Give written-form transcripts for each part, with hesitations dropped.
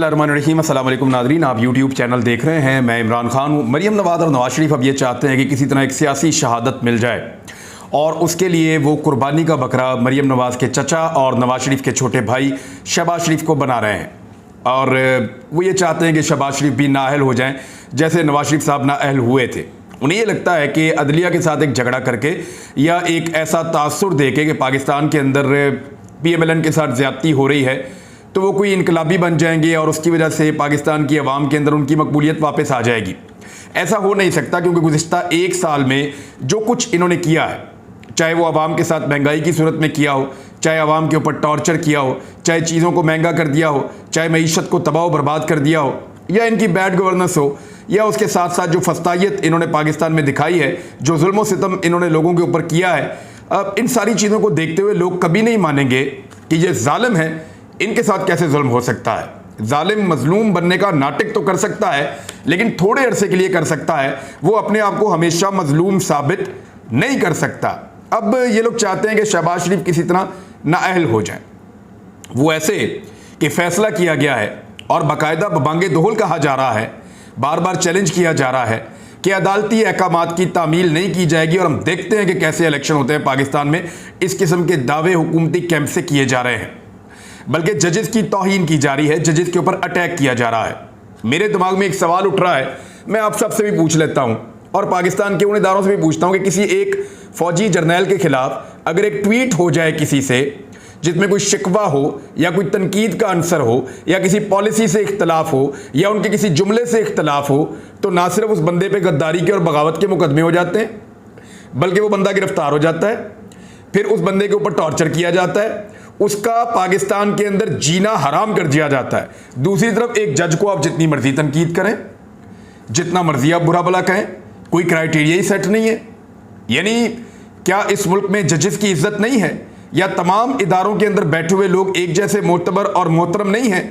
बिस्मिल्लाहिर्रहमानिर्रहीम। अस्सलाम वालेकुम नाज़रीन, आप यूट्यूब चैनल देख रहे हैं। मैं इमरान खान हूँ। मरीम नवाज़ और नवाज़ शरीफ अब ये चाहते हैं कि किसी तरह एक सियासी शहादत मिल जाए और उसके लिए वो कुर्बानी का बकरा मरीम नवाज़ के चचा और नवाज़ शरीफ के छोटे भाई शहबाज शरीफ को बना रहे हैं। और वो ये चाहते हैं कि शहबाज शरीफ भी नाअहल हो जाएँ जैसे नवाज़ शरीफ साहब नाअहल हुए थे। उन्हें ये लगता है कि अदलिया के साथ एक झगड़ा करके या एक ऐसा तासुर दे के कि पाकिस्तान के अंदर PMLN के साथ ज़्यादती हो रही है तो वो कोई इनकलाबी बन जाएंगे और उसकी वजह से पाकिस्तान की आवाम के अंदर उनकी मकबूलियत वापस आ जाएगी। ऐसा हो नहीं सकता, क्योंकि गुज़िश्ता एक साल में जो कुछ इन्होंने किया है, चाहे वो आवाम के साथ महंगाई की सूरत में किया हो, चाहे आवाम के ऊपर टॉर्चर किया हो, चाहे चीज़ों को महंगा कर दिया हो, चाहे मईशत को तबाह बर्बाद कर दिया हो, या इनकी बैड गवर्नेंस हो, या उसके साथ साथ जो फस्तायत इन्होंने पाकिस्तान में दिखाई है, जो जुल्म व सितम इन्होंने लोगों के ऊपर किया है, अब इन सारी चीज़ों को देखते हुए लोग कभी नहीं मानेंगे कि ये जालिम है, इनके साथ कैसे जुल्म हो सकता है। जालिम मजलूम बनने का नाटक तो कर सकता है, लेकिन थोड़े अरसे के लिए कर सकता है, वो अपने आप को हमेशा मजलूम साबित नहीं कर सकता। अब ये लोग चाहते हैं कि शहबाज शरीफ किसी तरह नाअहल हो जाए। वो ऐसे कि फैसला किया गया है और बाकायदा बबांगे दोहल कहा जा रहा है, बार बार चैलेंज किया जा रहा है कि अदालती अहकामात की तामील नहीं की जाएगी। और हम देखते हैं कि कैसे इलेक्शन होते हैं पाकिस्तान में, इस किस्म के दावे हुकूमती कैंप से किए जा रहे हैं, बल्कि जजेस की तौहीन की जा रही है, जजेस के ऊपर अटैक किया जा रहा है। मेरे दिमाग में एक सवाल उठ रहा है, मैं आप सबसे भी पूछ लेता हूं और पाकिस्तान के उन इदारों से भी पूछता हूं कि किसी एक फौजी जर्नैल के खिलाफ अगर एक ट्वीट हो जाए किसी से जिसमें कोई शिकवा हो या कोई तनकीद का आंसर हो या किसी पॉलिसी से इख्तलाफ हो या उनके किसी जुमले से इख्तलाफ हो, तो ना सिर्फ उस बंदे पे गद्दारी के और बगावत के मुकदमे हो जाते हैं, बल्कि वो बंदा गिरफ्तार हो जाता है, फिर उस बंदे के ऊपर टॉर्चर किया जाता है, उसका पाकिस्तान के अंदर जीना हराम कर दिया जाता है। दूसरी तरफ एक जज को आप जितनी मर्जी तनकीद करें, जितना मर्जी आप बुरा भला कहें, कोई क्राइटेरिया ही सेट नहीं है। यानी क्या इस मुल्क में जजेस की इज्जत नहीं है, या तमाम इदारों के अंदर बैठे हुए लोग एक जैसे मोतबर और मोहतरम नहीं है?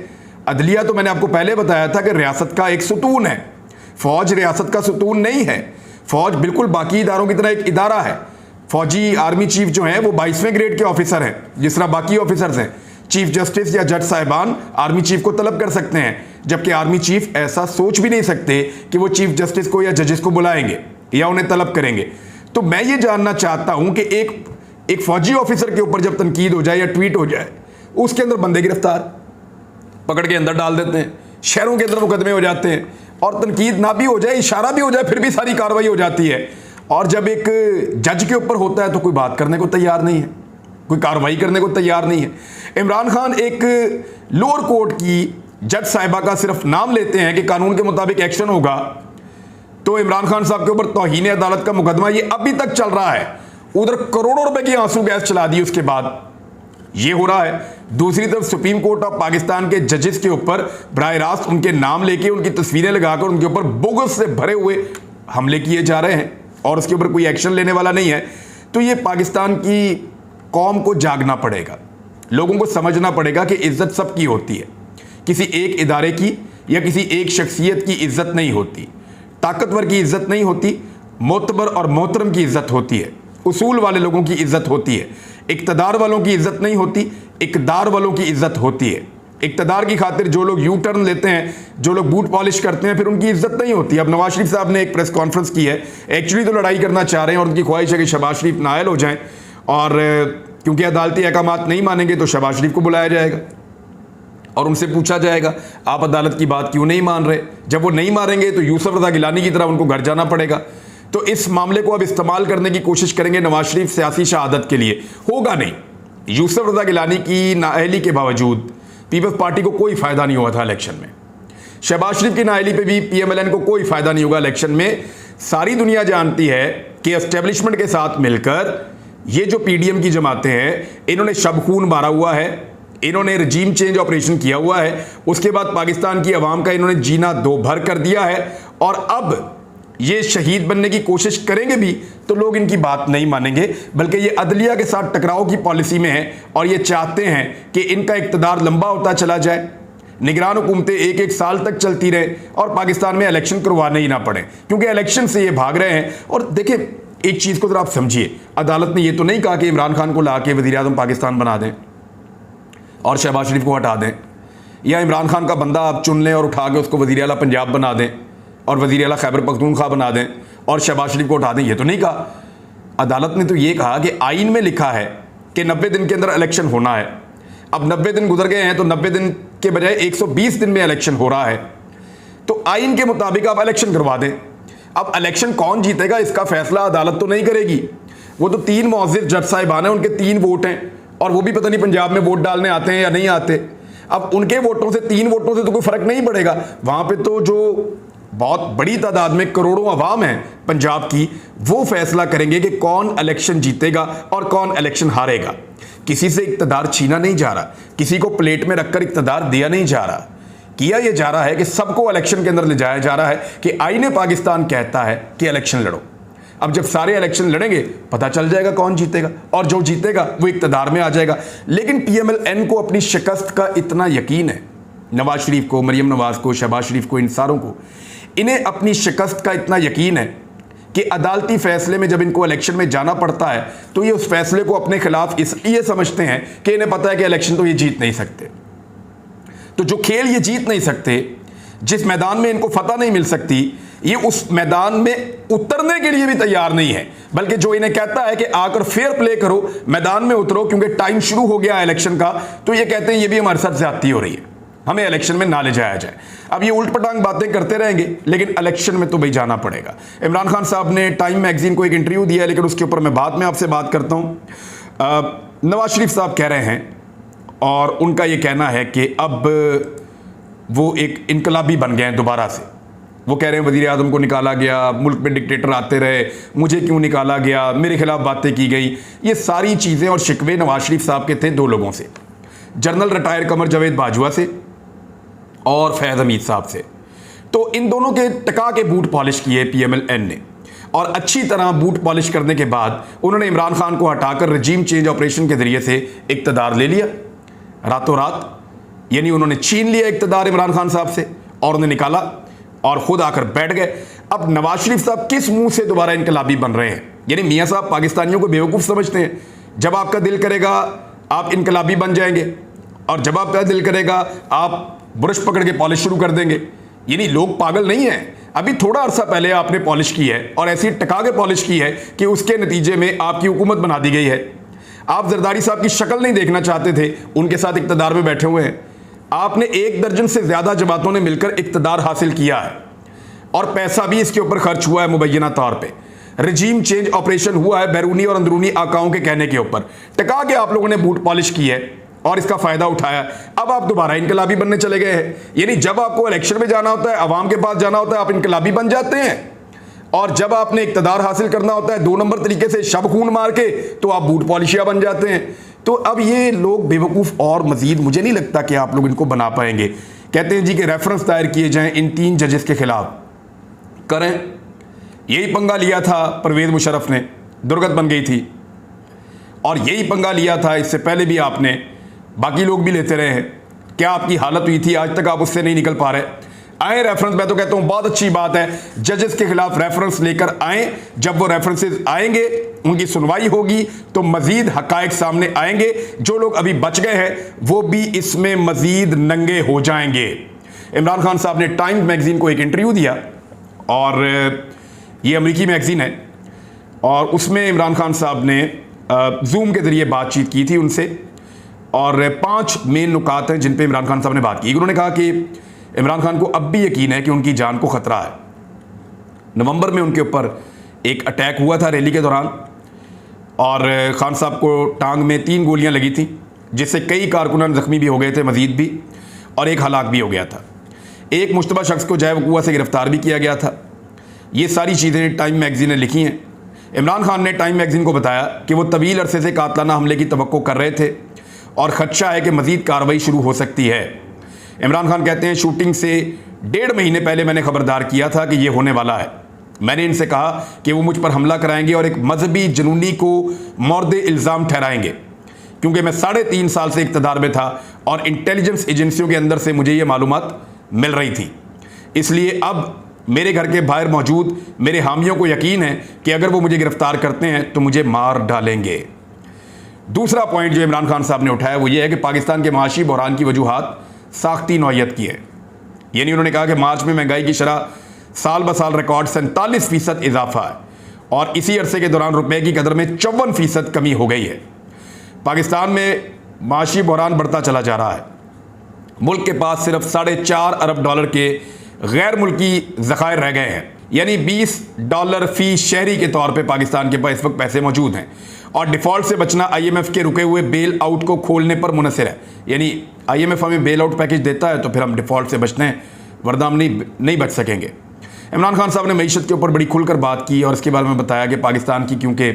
अदलिया तो मैंने आपको पहले बताया था कि रियासत का एक सुतून है, फौज रियासत का सुतून नहीं है। फौज बिल्कुल बाकी इदारों की तरह एक इदारा है। फौजी आर्मी चीफ जो हैं वो 22वें ग्रेड के ऑफिसर हैं, जिस तरह बाकी ऑफिसर्स हैं। चीफ जस्टिस या जज साहिबान आर्मी चीफ को तलब कर सकते हैं, जबकि आर्मी चीफ ऐसा सोच भी नहीं सकते कि वो चीफ जस्टिस को या जजेस को बुलाएंगे या उन्हें तलब करेंगे। तो मैं ये जानना चाहता हूं कि एक फौजी ऑफिसर के ऊपर जब तनकीद हो जाए या ट्वीट हो जाए, उसके अंदर बंदे गिरफ्तार पकड़ के अंदर डाल देते हैं, शहरों के अंदर मुकदमे हो जाते हैं, और तनकीद ना भी हो जाए, इशारा भी हो जाए, फिर भी सारी कार्रवाई हो जाती है। और जब एक जज के ऊपर होता है तो कोई बात करने को तैयार नहीं है, कोई कार्रवाई करने को तैयार नहीं है। इमरान खान एक लोअर कोर्ट की जज साहिबा का सिर्फ नाम लेते हैं कि कानून के मुताबिक एक्शन होगा, तो इमरान खान साहब के ऊपर तौहीन अदालत का मुकदमा ये अभी तक चल रहा है। उधर करोड़ों रुपए की आंसू गैस चला दी, उसके बाद ये हो रहा है। दूसरी तरफ सुप्रीम कोर्ट ऑफ पाकिस्तान के जजेस के ऊपर बराह रास्त उनके नाम लेके, उनकी तस्वीरें लगाकर उनके ऊपर बोगस से भरे हुए हमले किए जा रहे हैं और उसके ऊपर कोई एक्शन लेने वाला नहीं है। तो ये पाकिस्तान की कौम को जागना पड़ेगा, लोगों को समझना पड़ेगा कि इज्जत सबकी होती है, किसी एक इदारे की या किसी एक शख्सियत की इज्जत नहीं होती, ताकतवर की इज्जत नहीं होती, मोतबर और मोहतरम की इज्जत होती है, उसूल वाले लोगों की इज्जत होती है। इक़्तिदार वालों की इज्जत नहीं होती, इक़्तिदार वालों की इज्जत होती है। इक़्तिदार की खातिर जो लोग यू टर्न लेते हैं, जो लोग बूट पॉलिश करते हैं, फिर उनकी इज्जत नहीं होती। अब नवाज शरीफ साहब ने एक प्रेस कॉन्फ्रेंस की है, एक्चुअली तो लड़ाई करना चाह रहे हैं और उनकी ख्वाहिश है कि शहबाज शरीफ नाअहल हो जाएं, और क्योंकि अदालती अहकामात नहीं मानेंगे तो शहबाज शरीफ को बुलाया जाएगा और उनसे पूछा जाएगा आप अदालत की बात क्यों नहीं मान रहे। जब वो नहीं मानेंगे तो यूसुफ रज़ा गिलानी की तरह उनको घर जाना पड़ेगा। तो इस मामले को अब इस्तेमाल करने की कोशिश करेंगे नवाज शरीफ सियासी शहादत के लिए। होगा नहीं। यूसुफ रज़ा गिलानी की नाअहली के बावजूद पीपल्स पार्टी को कोई फ़ायदा नहीं हुआ था इलेक्शन में। शहबाज शरीफ की नाअहली पे भी PMLN को कोई फ़ायदा नहीं होगा इलेक्शन में। सारी दुनिया जानती है कि एस्टेब्लिशमेंट के साथ मिलकर ये जो PDM की जमातें हैं, इन्होंने शब खून मारा हुआ है, इन्होंने रजीम चेंज ऑपरेशन किया हुआ है, उसके बाद पाकिस्तान की आवाम का इन्होंने जीना दो भर कर दिया है, और अब ये शहीद बनने की कोशिश करेंगे भी तो लोग इनकी बात नहीं मानेंगे, बल्कि ये अदलिया के साथ टकराव की पॉलिसी में है और ये चाहते हैं कि इनका इक़्तिदार लंबा होता चला जाए, निगरान हुकूमतें एक एक साल तक चलती रहे और पाकिस्तान में इलेक्शन करवाने ही ना पड़े, क्योंकि इलेक्शन से ये भाग रहे हैं। और देखिए एक चीज़ को जरा आप समझिए, अदालत ने ये तो नहीं कहा कि इमरान खान को ला के वज़ीर-ए-आज़म पाकिस्तान बना दें और शहबाज शरीफ को हटा दें। या इमरान खान का बंदा आप चुन लें और उठा के उसको वज़ीर आला पंजाब बना दें और वज़ीर आला खैबर पख्तूनख्वा बना दें और शहबाज शरीफ को उठा दें। ये तो नहीं कहा। अदालत ने तो ये कहा कि आइन में लिखा है कि 90 दिन के अंदर इलेक्शन होना है। अब 90 दिन गुजर गए हैं तो 90 दिन के बजाय 120 दिन में इलेक्शन हो रहा है, तो आइन के मुताबिक आप इलेक्शन करवा दें। अब इलेक्शन कौन जीतेगा इसका फैसला अदालत तो नहीं करेगी, वो तो 3 मुअज़्ज़िज़ जज साहिबान हैं, उनके 3 वोट हैं और वो भी पता नहीं पंजाब में वोट डालने आते हैं या नहीं आते। अब उनके वोटों से 3 वोटों से तो कोई फर्क नहीं पड़ेगा। वहां पे तो जो बहुत बड़ी तादाद में करोड़ों अवाम है पंजाब की, वो फैसला करेंगे कि कौन इलेक्शन जीतेगा और कौन इलेक्शन हारेगा। किसी से इक़्तिदार छीना नहीं जा रहा, किसी को प्लेट में रखकर इक़्तिदार दिया नहीं जा रहा, किया यह जा रहा है कि सबको इलेक्शन के अंदर ले जाया जा रहा है कि आईने पाकिस्तान कहता है कि इलेक्शन लड़ो। अब जब सारे इलेक्शन लड़ेंगे पता चल जाएगा कौन जीतेगा और जो जीतेगा वो इक़्तिदार में आ जाएगा। लेकिन PMLN को अपनी शिकस्त का इतना यकीन है, नवाज शरीफ को, मरियम नवाज को, शहबाज शरीफ को, इन सारों को, इन्हें अपनी शिकस्त का इतना यकीन है कि अदालती फैसले में जब इनको इलेक्शन में जाना पड़ता है तो ये उस फैसले को अपने खिलाफ इसलिए समझते हैं कि इन्हें पता है कि इलेक्शन तो ये जीत नहीं सकते। तो जो खेल ये जीत नहीं सकते, जिस मैदान में इनको फतह नहीं मिल सकती, ये उस मैदान में उतरने के लिए भी तैयार नहीं है, बल्कि जो इन्हें कहता है कि आकर फेयर प्ले करो, मैदान में उतरो क्योंकि टाइम शुरू हो गया इलेक्शन का, तो ये कहते हैं ये भी हमारे साथ ज्यादती हो रही है, हमें इलेक्शन में ना ले जाया जाए। अब ये उल्ट पटांग बातें करते रहेंगे लेकिन इलेक्शन में तो भाई जाना पड़ेगा। इमरान खान साहब ने टाइम मैगजीन को एक इंटरव्यू दिया है, लेकिन उसके ऊपर मैं बाद में आपसे बात करता हूं। नवाज शरीफ साहब कह रहे हैं और उनका ये कहना है कि अब वो एक इनकलाबी बन गए हैं दोबारा से। वो कह रहे हैं वज़ीर आज़म को निकाला गया, मुल्क में डिक्टेटर आते रहे, मुझे क्यों निकाला गया, मेरे खिलाफ बातें की गई। ये सारी चीज़ें और शिकवे नवाज शरीफ साहब के थे 2 लोगों से, जनरल रिटायर कमर जावेद बाजवा से और फैज़ हमीद साहब से। तो इन दोनों के टका के बूट पॉलिश किए PMLN ने, और अच्छी तरह बूट पॉलिश करने के बाद उन्होंने इमरान खान को हटाकर रजीम चेंज ऑपरेशन के जरिए से इक़्तिदार ले लिया रातों रात। यानी उन्होंने छीन लिया इक़्तिदार इमरान खान साहब से और उन्हें निकाला और खुद आकर बैठ गए। अब नवाज शरीफ साहब किस मुंह से दोबारा इनकलाबी बन रहे हैं? यानी मियाँ साहब पाकिस्तानियों को बेवकूफ़ समझते हैं। जब आपका दिल करेगा आप इनकलाबी बन जाएंगे और जब आपका दिल करेगा आप ब्रश पकड़ के पॉलिश शुरू कर देंगे। यानी लोग पागल नहीं हैं। अभी थोड़ा अरसा पहले आपने पॉलिश की है और ऐसी टका के पॉलिश की है कि उसके नतीजे में आपकी हुकूमत बना दी गई है। आप जरदारी साहब की शक्ल नहीं देखना चाहते थे, उनके साथ इक़्तिदार में बैठे हुए हैं। आपने 1 दर्जन से ज़्यादा जमातों ने मिलकर इक़्तिदार हासिल किया है और पैसा भी इसके ऊपर खर्च हुआ है मुबैना तौर पे। रजीम चेंज ऑपरेशन हुआ है बैरूनी और अंदरूनी आकाओं के कहने के ऊपर। टका के आप लोगों ने बूट पॉलिश की है और इसका फ़ायदा उठाया। अब आप दोबारा इनकलाबी बनने चले गए हैं। यानी जब आपको इलेक्शन में जाना होता है, अवाम के पास जाना होता है, आप इनकलाबी बन जाते हैं, और जब आपने इक़्तिदार हासिल करना होता है 2 नंबर तरीके से शब खून मार के, तो आप बूट पॉलिशिया बन जाते हैं। तो अब ये लोग बेवकूफ़ और मजीद मुझे नहीं लगता कि आप लोग इनको बना पाएंगे। कहते हैं जी कि रेफरेंस दायर किए जाएं इन 3 जजेस के खिलाफ, करें। यही पंगा लिया था परवेज़ मुशर्रफ ने, दुर्गत बन गई थी, और यही पंगा लिया था इससे पहले भी आपने, बाकी लोग भी लेते रहे हैं। क्या आपकी हालत हुई थी, आज तक आप उससे नहीं निकल पा रहे। आए रेफरेंस, मैं तो कहता हूं बहुत अच्छी बात है, जजेस के खिलाफ रेफरेंस लेकर आए। जब वो रेफरेंसेस आएंगे, उनकी सुनवाई होगी तो मजीद हकायक सामने आएंगे। जो लोग अभी बच गए हैं वो भी इसमें मजीद नंगे हो जाएंगे। इमरान खान साहब ने टाइम्स मैगजीन को एक इंटरव्यू दिया, और ये अमेरिकी मैगजीन है, और उसमें इमरान खान साहब ने जूम के जरिए बातचीत की थी उनसे, और 5 मेन नुकात हैं जिन पे इमरान खान साहब ने बात की। उन्होंने कहा कि इमरान खान को अब भी यकीन है कि उनकी जान को ख़तरा है। नवंबर में उनके ऊपर एक अटैक हुआ था रैली के दौरान, और खान साहब को टांग में 3 गोलियां लगी थी, जिससे कई कारकुनान ज़ख्मी भी हो गए थे मजीद भी, और एक हलाक भी हो गया था। एक मुश्तबा शख्स को जय वक़ुआ से गिरफ़्तार भी किया गया था। ये सारी चीज़ें टाइम मैगज़ीन ने लिखी हैं। इमरान खान ने टाइम मैगज़ीन को बताया कि वो तवील अरसे से कातलाना हमले की तवक्को कर रहे थे और ख़दशा है कि मज़ीद कार्रवाई शुरू हो सकती है। इमरान खान कहते हैं, शूटिंग से 1.5 महीने पहले मैंने खबरदार किया था कि ये होने वाला है। मैंने इनसे कहा कि वो मुझ पर हमला कराएंगे और एक मजहबी जुनूनी को मौरद इल्ज़ाम ठहराएंगे, क्योंकि मैं 3.5 साल से इक़्तिदार में था और इंटेलिजेंस एजेंसियों के अंदर से मुझे ये मालूमात मिल रही थी। इसलिए अब मेरे घर के बाहर मौजूद मेरे हामियों को यकीन है कि अगर वो मुझे गिरफ्तार करते हैं तो मुझे मार डालेंगे। दूसरा पॉइंट जो इमरान खान साहब ने उठाया वो ये है कि पाकिस्तान के माशी बहरान की वजूहात साख्ती नौयत की है। यानी उन्होंने कहा कि मार्च में महंगाई की शरह साल ब साल रिकॉर्ड 47% इजाफा है और इसी अरसे के दौरान रुपए की कदर में 54% कमी हो गई है। पाकिस्तान में माशी बहरान बढ़ता चला जा रहा है। मुल्क के पास सिर्फ $4.5 अरब के गैर मुल्की ज़खायर रह गए हैं, यानी $20 फी शहरी के तौर पे पाकिस्तान के पास इस वक्त पैसे मौजूद हैं और डिफ़ॉल्ट से बचना IMF के रुके हुए बेल आउट को खोलने पर मुनहसर है। यानी IMF हमें बेल आउट पैकेज देता है तो फिर हम डिफ़ॉल्ट से बचते हैं, वरना हम नहीं बच सकेंगे। इमरान खान साहब ने मईशत के ऊपर बड़ी खुलकर बात की और इसके बारे में बताया कि पाकिस्तान की क्योंकि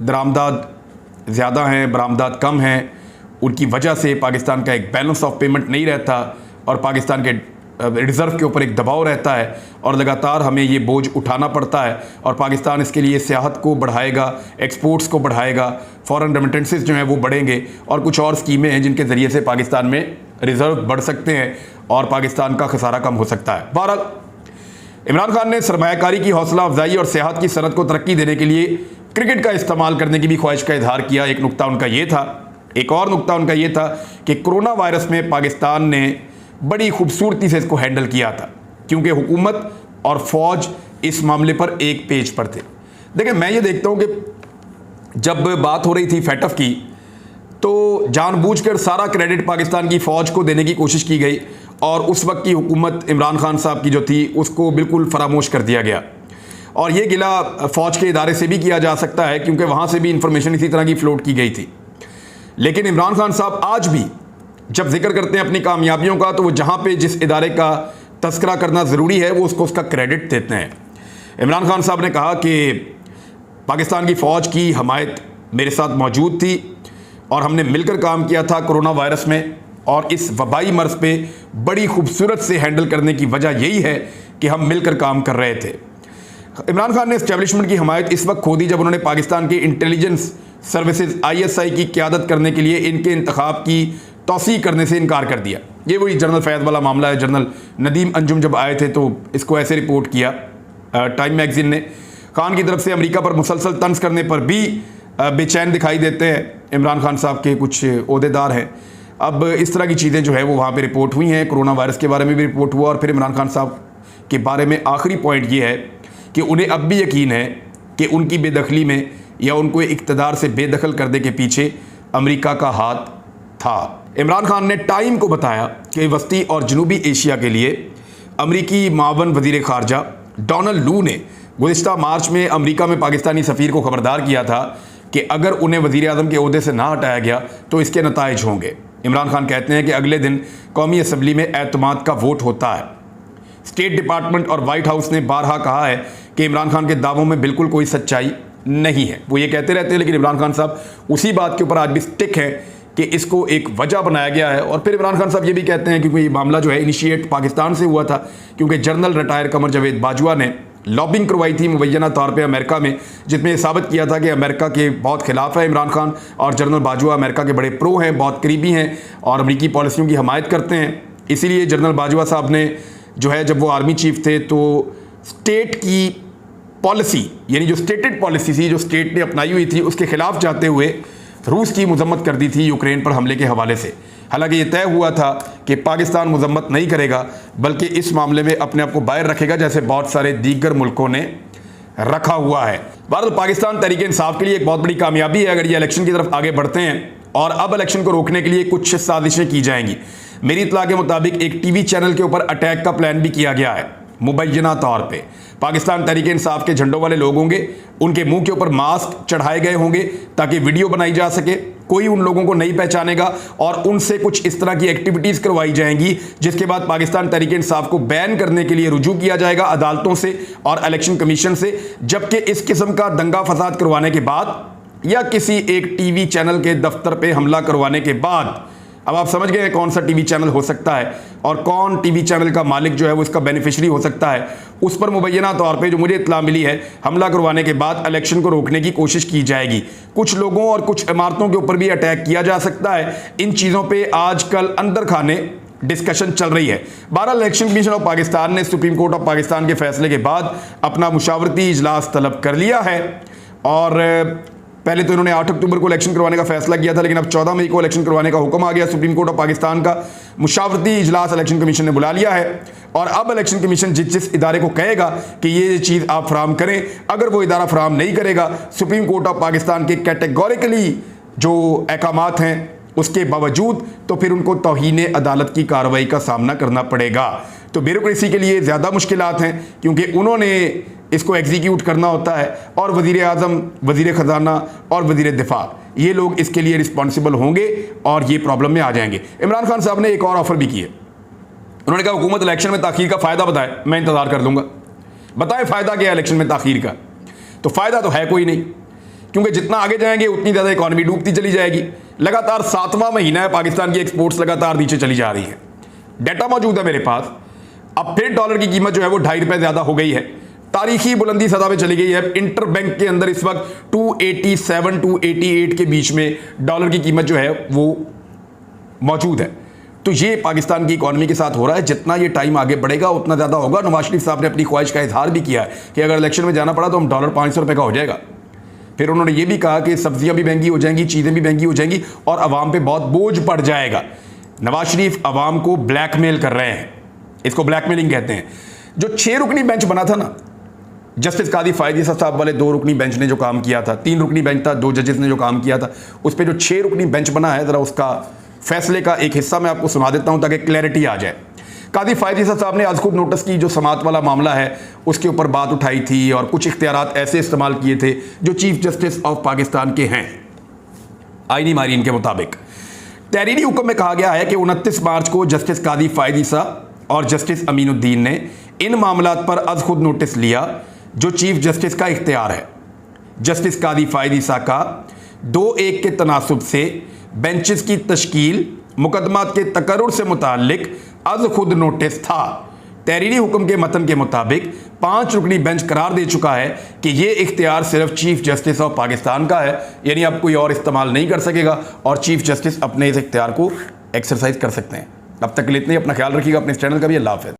दरामदाद ज़्यादा हैं, बरामदाद कम हैं, उनकी वजह से पाकिस्तान का एक बैलेंस ऑफ पेमेंट नहीं रहता और पाकिस्तान के रिज़र्व के ऊपर एक दबाव रहता है और लगातार हमें ये बोझ उठाना पड़ता है और पाकिस्तान इसके लिए सियाहत को बढ़ाएगा, एक्सपोर्ट्स को बढ़ाएगा, फॉरेन रेमिटेंसेस जो हैं वो बढ़ेंगे और कुछ और स्कीमें हैं जिनके ज़रिए से पाकिस्तान में रिज़र्व बढ़ सकते हैं और पाकिस्तान का खसारा कम हो सकता है। बहरहाल इमरान खान ने सरमायाकारी की हौसला अफजाई और सियाहत की सनत को तरक्की देने के लिए क्रिकेट का इस्तेमाल करने की भी ख्वाहिश का इजहार किया। एक नुक्ता उनका ये था, एक और नुक्ता उनका ये था कि कोरोना वायरस में पाकिस्तान ने बड़ी खूबसूरती से इसको हैंडल किया था क्योंकि हुकूमत और फौज इस मामले पर एक पेज पर थे। देखिए, मैं ये देखता हूँ कि जब बात हो रही थी फैटफ की तो जानबूझकर सारा क्रेडिट पाकिस्तान की फ़ौज को देने की कोशिश की गई और उस वक्त की हुकूमत इमरान खान साहब की जो थी उसको बिल्कुल फरामोश कर दिया गया। और ये गिला फ़ौज के इदारे से भी किया जा सकता है क्योंकि वहाँ से भी इंफॉर्मेशन इसी तरह की फ़्लोट की गई थी। लेकिन इमरान खान साहब आज भी जब जिक्र करते हैं अपनी कामयाबियों का तो वो जहाँ पे जिस इदारे का तस्करा करना ज़रूरी है वो उसका क्रेडिट देते हैं। इमरान खान साहब ने कहा कि पाकिस्तान की फ़ौज की हमायत मेरे साथ मौजूद थी और हमने मिलकर काम किया था कोरोना वायरस में और इस वबाई मर्ज़ पे बड़ी खूबसूरत से हैंडल करने की वजह यही है कि हम मिलकर काम कर रहे थे। इमरान खान ने एस्टेब्लिशमेंट की हमायत इस वक्त खो दी जब उन्होंने पाकिस्तान की इंटेलिजेंस सर्विसेज ISI की क़यादत करने के लिए इनके इंतखाब की तौसीक करने से इनकार कर दिया। ये वही जनरल फैज़ वाला मामला है। जनरल नदीम अंजुम जब आए थे तो इसको ऐसे रिपोर्ट किया टाइम मैगज़ीन ने। खान की तरफ से अमेरिका पर मुसलसल तंज करने पर भी बेचैन दिखाई देते हैं इमरान खान साहब के कुछ ओहदेदार हैं। अब इस तरह की चीज़ें जो है वो वहाँ पे रिपोर्ट हुई हैं। कोरोना वायरस के बारे में भी रिपोर्ट हुआ और फिर इमरान खान साहब के बारे में आखिरी पॉइंट ये है कि उन्हें अब भी यकीन है कि उनकी बेदखली में या उनको इक़्तिदार से बेदखल करने के पीछे अमेरिका का हाथ था। इमरान खान ने टाइम को बताया कि वस्ती और जनूबी एशिया के लिए अमरीकी मावन वज़ीर ख़ारजा डोनाल्ड लू ने गुज़िश्ता मार्च में अमरीका में पाकिस्तानी सफ़ीर को ख़बरदार किया था कि अगर उन्हें वज़ीर आज़म के ओहदे से ना हटाया गया तो इसके नताइज होंगे। इमरान खान कहते हैं कि अगले दिन कौमी असम्बली में एतमाद का वोट होता है। स्टेट डिपार्टमेंट और वाइट हाउस ने बारहा कहा है कि इमरान खान के दावों में बिल्कुल कोई सच्चाई नहीं है। वो ये कहते रहते हैं लेकिन इमरान खान साहब उसी बात के ऊपर आज भी स्टिक है कि इसको एक वजह बनाया गया है। और फिर इमरान खान साहब ये भी कहते हैं क्योंकि ये मामला जो है इनिशिएट पाकिस्तान से हुआ था क्योंकि जनरल रिटायर कमर जावेद बाजवा ने लॉबिंग करवाई थी मुबैना तौर पे अमेरिका में, जिसमें ये साबित किया था कि अमेरिका के बहुत खिलाफ है इमरान खान और जनरल बाजवा अमेरिका के बड़े प्रो हैं, बहुत करीबी हैं और अमरीकी पॉलिसियों की हमायत करते हैं। इसीलिए जनरल बाजवा साहब ने जो है जब वो आर्मी चीफ थे तो स्टेट की पॉलिसी यानी जो स्टेटेड पॉलिसी थी जो स्टेट ने अपनाई हुई थी उसके खिलाफ जाते हुए रूस की मजम्मत कर दी थी यूक्रेन पर हमले के हवाले से। हालांकि ये तय हुआ था कि पाकिस्तान मजम्मत नहीं करेगा बल्कि इस मामले में अपने आप को बाहर रखेगा जैसे बहुत सारे दीगर मुल्कों ने रखा हुआ है। बहरहाल पाकिस्तान तहरीक इंसाफ के लिए एक बहुत बड़ी कामयाबी है अगर ये इलेक्शन की तरफ आगे बढ़ते हैं और अब इलेक्शन को रोकने के लिए कुछ साजिशें की जाएंगी। मेरी इत्तला के मुताबिक एक टीवी चैनल के ऊपर अटैक का प्लान भी किया गया है मुबैना तौर पे। पाकिस्तान तहरीक इंसाफ के झंडों वाले लोग होंगे, उनके मुंह के ऊपर मास्क चढ़ाए गए होंगे ताकि वीडियो बनाई जा सके, कोई उन लोगों को नहीं पहचानेगा और उनसे कुछ इस तरह की एक्टिविटीज़ करवाई जाएंगी जिसके बाद पाकिस्तान तहरीक इंसाफ को बैन करने के लिए रुजू किया जाएगा अदालतों से और इलेक्शन कमीशन से। जबकि इस किस्म का दंगा फसाद करवाने के बाद या किसी एक टीवी चैनल के दफ्तर पे हमला करवाने के बाद अब आप समझ गए हैं कौन सा टीवी चैनल हो सकता है और कौन टीवी चैनल का मालिक जो है वो इसका बेनिफिशरी हो सकता है। उस पर मुबैना तौर पे जो मुझे इत्तला मिली है हमला करवाने के बाद इलेक्शन को रोकने की कोशिश की जाएगी। कुछ लोगों और कुछ इमारतों के ऊपर भी अटैक किया जा सकता है। इन चीज़ों पर आजकल अंदर खाने डिस्कशन चल रही है। बहरहाल इलेक्शन कमीशन ऑफ पाकिस्तान ने सुप्रीम कोर्ट ऑफ पाकिस्तान के फैसले के बाद अपना मुशावरती इजलास तलब कर लिया है और पहले तो इन्होंने 8 अक्टूबर को इलेक्शन करवाने का फैसला किया था, लेकिन अब 14 मई को इलेक्शन करवाने का हुक्म आ गया। सुप्रीम कोर्ट ऑफ पाकिस्तान का मुशावरती इजलास इलेक्शन कमीशन ने बुला लिया है और अब इलेक्शन कमीशन जिस इदारे को कहेगा कि ये चीज़ आप फराहम करें, अगर वो इदारा फराहम नहीं करेगा, सुप्रीम कोर्ट ऑफ पाकिस्तान के कैटेगोरिकली जो अहकामात हैं उसके बावजूद, तो फिर उनको तौहीन अदालत की कार्रवाई का सामना करना पड़ेगा। तो ब्यूरोक्रेसी के लिए ज़्यादा मुश्किलात हैं, क्योंकि उन्होंने इसको एग्जीक्यूट करना होता है और वज़ीर आज़म, वज़ीर ख़जाना और वज़ीर दिफा, ये लोग इसके लिए रिस्पॉन्सिबल होंगे और ये प्रॉब्लम में आ जाएंगे। इमरान खान साहब ने एक और ऑफ़र भी किए। उन्होंने कहा हुकूमत इलेक्शन में ताख़ीर का फ़ायदा बताए, मैं इंतज़ार कर लूँगा। बताएं फ़ायदा क्या है इलेक्शन में ताख़ीर का? तो फ़ायदा तो है कोई नहीं, क्योंकि जितना आगे जाएंगे उतनी ज़्यादा इकॉनमी डूबती चली जाएगी। लगातार 7वां महीना है, पाकिस्तान की एक्सपोर्ट्स लगातार नीचे चली जा रही है। डाटा मौजूद है मेरे पास। अब फिर डॉलर की कीमत जो है वो ₹2.5 ज़्यादा हो गई है, तारीखी बुलंदी सतह पे चली गई है। इंटर बैंक के अंदर इस वक्त 287 288 के बीच में डॉलर की कीमत जो है वो मौजूद है। तो ये पाकिस्तान की इकॉनमी के साथ हो रहा है। जितना ये टाइम आगे बढ़ेगा उतना ज़्यादा होगा। नवाज शरीफ साहब ने अपनी ख्वाहिश का इजहार भी किया है कि अगर इलेक्शन में जाना पड़ा तो हम डॉलर ₹500 का हो जाएगा। फिर उन्होंने ये भी कहा कि सब्जियां भी महंगी हो जाएंगी, चीज़ें भी महंगी हो जाएंगी और अवाम पे बहुत बोझ पड़ जाएगा। नवाज शरीफ अवाम को ब्लैकमेल कर रहे हैं, इसको ब्लैकमेलिंग कहते हैं। जो 6 रुकनी बेंच बना था ना, जस्टिस कादी फायद ईसा साहब वाले 2 रुकनी बेंच ने जो काम किया था, 3 रुकनी बेंच था, 2 जजेस ने जो काम किया था, उस पर जो 6 रुकनी बेंच बना है, ज़रा उसका फैसले का एक हिस्सा मैं आपको सुना देता हूँ ताकि क्लैरिटी आ जाए। कादी फायद ईसा साहब ने आज खुद नोटिस की जो समात वाला मामला है उसके ऊपर बात उठाई थी और कुछ इख्तियारात ऐसे इस्तेमाल किए थे जो चीफ जस्टिस ऑफ पाकिस्तान के हैं आईनी मारीन के मुताबिक। तहरीरी हुक्म में कहा गया है कि 29 मार्च को जस्टिस कादी फायद ईसा और जस्टिस अमीनुद्दीन ने इन मामलात पर आज खुद नोटिस लिया जो चीफ जस्टिस का इख्तियार है। जस्टिस कादी फायद ईसा का 2-1 के तनासुब से बेंचेस की तश्कील मुकदमात के तकर्रुर से मुताल्लिक आज खुद नोटिस था। तहरीरी हुक्म के मतन के मुताबिक 5 रुकनी बेंच करार दे चुका है कि ये इख्तियार सिर्फ चीफ जस्टिस ऑफ पाकिस्तान का है, यानी अब कोई और इस्तेमाल नहीं कर सकेगा और चीफ जस्टिस अपने इस इख्तियार को एक्सरसाइज कर सकते हैं। अब तक के लिए इतना ही। अपना ख्याल रखिएगा, अपने इस चैनल का भी। अल्लाह हाफ़िज़।